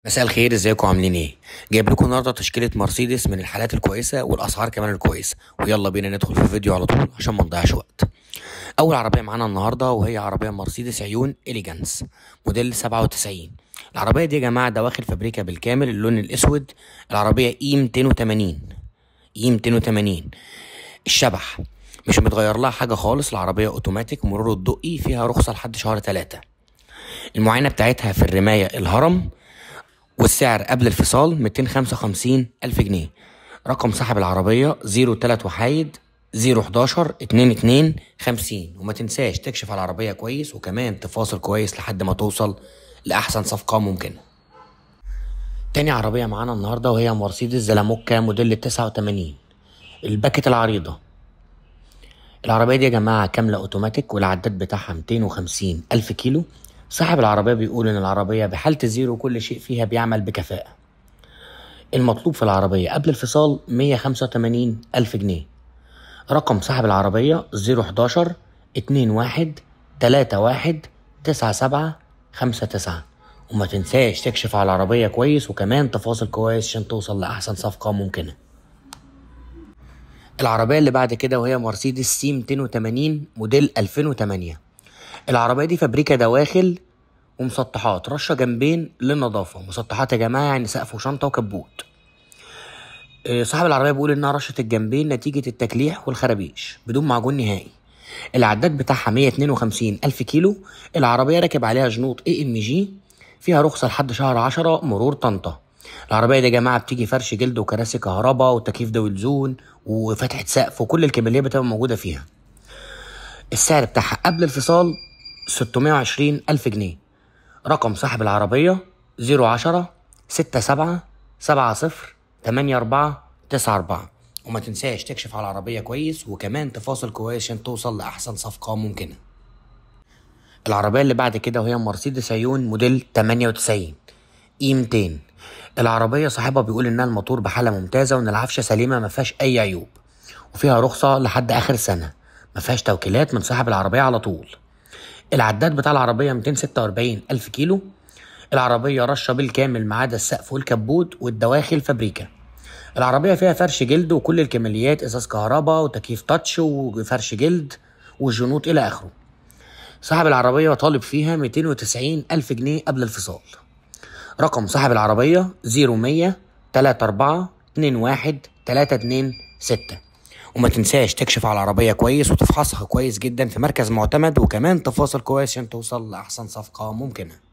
مساء الخير، ازيكم عاملين ايه؟ جايب لكم النهارده تشكيله مرسيدس من الحالات الكويسه والاسعار كمان الكويسه، ويلا بينا ندخل في الفيديو على طول عشان ما نضيعش وقت. اول عربيه معانا النهارده وهي عربيه مرسيدس عيون اليجانس موديل 97. العربيه دي يا جماعه دواخل فابريكا بالكامل، اللون الاسود. العربيه اي 280 اي 280. الشبح مش متغير لها حاجه خالص. العربيه اوتوماتيك، مرور الدقي، فيها رخصه لحد شهر 3. المعاينه بتاعتها في الرمايه الهرم، والسعر قبل الفصال 255 ألف جنيه. رقم صاحب العربية 03 وحايد 011 22 50. وما تنساش تكشف على العربية كويس وكمان تفاصل كويس لحد ما توصل لأحسن صفقة ممكنة. تاني عربية معانا النهاردة وهي مرسيدس زلاموكا موديل 89 الباكت العريضة. العربية دي يا جماعة كاملة اوتوماتيك، والعداد بتاعها 250 ألف كيلو. صاحب العربية بيقول ان العربية بحالة الزيرو كل شيء فيها بيعمل بكفاءة. المطلوب في العربية قبل الفصال 185 ألف جنيه. رقم صاحب العربية 011 21 31 97 59. وما تنساش تكشف على العربية كويس وكمان تفاصل كويس عشان توصل لأحسن صفقة ممكنة. العربية اللي بعد كده وهي مرسيدس سي 280 موديل 2008. العربية دي فابريكا دواخل ومسطحات، رشة جنبين للنظافة. مسطحات يا جماعة يعني سقف وشنطة وكبوت. صاحب العربية بيقول انها رشة الجنبين نتيجة التكليح والخرابيش بدون معجون نهائي. العداد بتاعها 152 ألف كيلو. العربية راكب عليها جنوط AMG، فيها رخصة لحد شهر 10 مرور طنطا. العربية دي يا جماعة بتيجي فرش جلد وكراسي كهرباء وتكييف دول زون وفتحة سقف وكل الكماليات بتبقى موجودة فيها. السعر بتاعها قبل الفصال 620 ألف جنيه. رقم صاحب العربية 010 67 70 84 94. وما تنساش تكشف على العربية كويس وكمان تفاصل كويس عشان توصل لأحسن صفقة ممكنة. العربية اللي بعد كده وهي مرسيدس عيون موديل 98 اي 200. العربية صاحبها بيقول انها الموتور بحالة ممتازة وان العفشة سليمة ما فيهاش اي عيوب، وفيها رخصة لحد اخر سنة، ما فيهاش توكيلات من صاحب العربية على طول. العداد بتاع العربية 246 ألف كيلو. العربية رشة بالكامل ما عدا السقف والكبوت والدواخل فابريكا. العربية فيها فرش جلد وكل الكماليات، ازاز كهرباء وتكييف تاتش وفرش جلد والجنوط الى اخره. صاحب العربية طالب فيها 290 ألف جنيه قبل الفصال. رقم صاحب العربية 0100 34 21 326. وما تنساش تكشف على العربية كويس وتفحصها كويس جدا في مركز معتمد وكمان تفاصل كويس عشان توصل لأحسن صفقة ممكنة.